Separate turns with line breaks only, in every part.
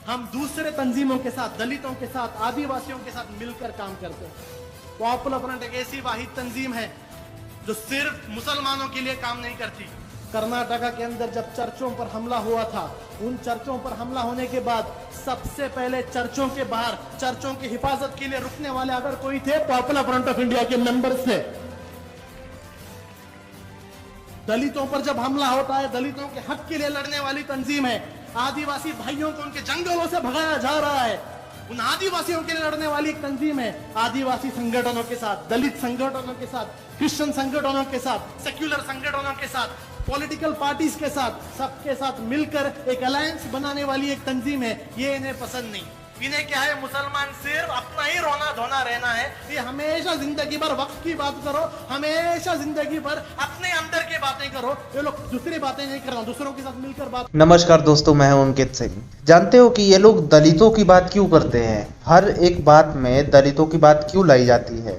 हम दूसरे तंजीमों के साथ, दलितों के साथ, आदिवासियों के साथ मिलकर काम करते हैं। पॉपुलर फ्रंट एक ऐसी वाहिद तंजीम है जो सिर्फ मुसलमानों के लिए काम नहीं करती। कर्नाटका के अंदर जब चर्चों पर हमला हुआ था, उन चर्चों पर हमला होने के बाद सबसे पहले चर्चों के बाहर, चर्चों की हिफाजत के लिए रुकने वाले अगर कोई थे, पॉपुलर फ्रंट ऑफ इंडिया के मेंबर्स थे। दलितों पर जब हमला होता है, दलितों के हक के लिए लड़ने वाली तंजीम है। आदिवासी भाइयों को उनके जंगलों से भगाया जा रहा है, उन आदिवासियों के लिए लड़ने वाली एक तंजीम है। आदिवासी संगठनों के साथ, दलित संगठनों के साथ, क्रिश्चियन संगठनों के साथ, सेक्युलर संगठनों के साथ, पॉलिटिकल पार्टीज के साथ, सबके साथ मिलकर एक अलायंस बनाने वाली एक तंजीम है। ये इन्हें पसंद नहीं। इन्हें क्या है, मुसलमान सिर्फ अपना ही रोना धोना रहना है। ये हमेशा जिंदगी भर वक्त की बात करो, हमेशा जिंदगी भर अपने अंदर की बातें करो। ये लोग दूसरी बातें नहीं कर रहा, दूसरों के साथ मिलकर बात।
नमस्कार दोस्तों, मैं हूं अंकित सिंह। जानते हो कि ये लोग दलितों की बात क्यों करते हैं? हर एक बात में दलितों की बात क्यों लाई जाती है?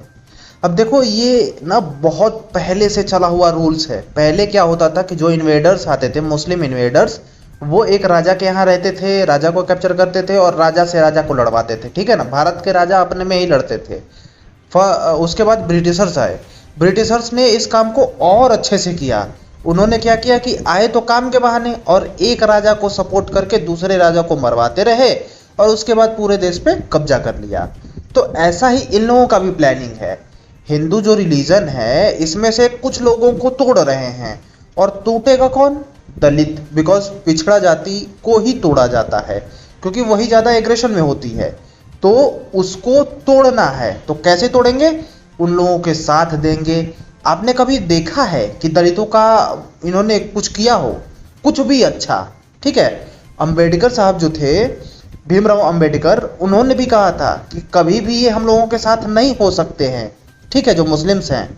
अब देखो, ये ना बहुत पहले से चला हुआ रूल्स है। पहले क्या होता था कि जो इन्वेडर्स आते थे, मुस्लिम इन्वेडर्स, वो एक राजा के यहाँ रहते थे, राजा को कैप्चर करते थे और राजा से राजा को लड़वाते थे। ठीक है ना, भारत के राजा अपने में ही लड़ते थे। उसके बाद ब्रिटिशर्स आए। ब्रिटिशर्स ने इस काम को और अच्छे से किया। उन्होंने क्या किया कि आए तो काम के बहाने और एक राजा को सपोर्ट करके दूसरे राजा को मरवाते रहे और उसके बाद पूरे देश पे कब्जा कर लिया। तो ऐसा ही इन लोगों का भी प्लानिंग है। हिंदू जो रिलीजन है, इसमें से कुछ लोगों को तोड़ रहे हैं और टूटेगा कौन? दलित। बिकॉज पिछड़ा जाति को ही तोड़ा जाता है, क्योंकि वही ज़्यादा एग्रेशन में होती है। तो उसको तोड़ना है। तो कैसे तोड़ेंगे? उन लोगों के साथ देंगे। आपने कभी देखा है कि दलितों का इन्होंने कुछ किया हो? कुछ भी अच्छा। ठीक है, अंबेडकर साहब जो थे, भीमराव अंबेडकर, उन्होंने भी कहा था कि कभी भी ये हम लोगों के साथ नहीं हो सकते हैं। ठीक है, जो मुस्लिम्स हैं।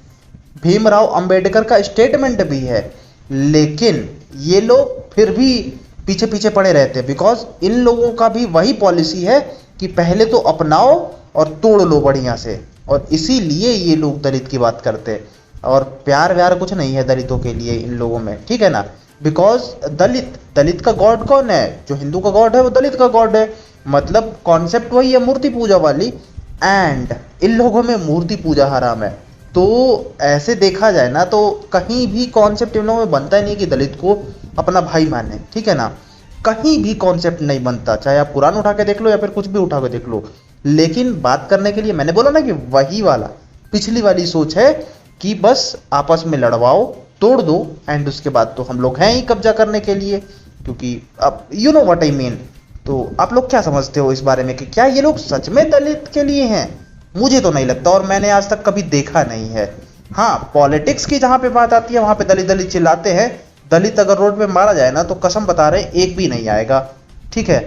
भीमराव अंबेडकर का स्टेटमेंट भी है। लेकिन ये लोग फिर भी पीछे पीछे पड़े रहते हैं। बिकॉज इन लोगों का भी वही पॉलिसी है कि पहले तो अपनाओ और तोड़ लो बढ़िया से। और इसीलिए ये लोग दलित की बात करते हैं। और प्यार व्यार कुछ नहीं है दलितों के लिए इन लोगों में। ठीक है ना, बिकॉज दलित का गॉड कौन है? जो हिंदू का गॉड है वो दलित का गॉड है। मतलब कॉन्सेप्ट वही है, मूर्ति पूजा वाली। एंड इन लोगों में मूर्ति पूजा हराम है। तो ऐसे देखा जाए ना, तो कहीं भी कॉन्सेप्ट इन लोगों में बनता ही नहीं कि दलित को अपना भाई माने। ठीक है ना, कहीं भी कॉन्सेप्ट नहीं बनता। चाहे आप कुरान उठा के देख लो या फिर कुछ भी उठा के देख लो। लेकिन बात करने के लिए मैंने बोला ना कि वही वाला पिछली वाली सोच है कि बस आपस में लड़वाओ, तोड़ दो, एंड उसके बाद तो हम लोग हैं ही कब्जा करने के लिए। क्योंकि अब you know what I mean. तो आप लोग क्या समझते हो इस बारे में कि क्या ये लोग सच में दलित के लिए हैं? मुझे तो नहीं लगता, और मैंने आज तक कभी देखा नहीं है। हाँ, पॉलिटिक्स की जहाँ पे बात आती है वहाँ पे दलित दलित चिल्लाते हैं। दलित अगर रोड पे मारा जाए ना, तो कसम बता रहे एक भी नहीं आएगा। ठीक है।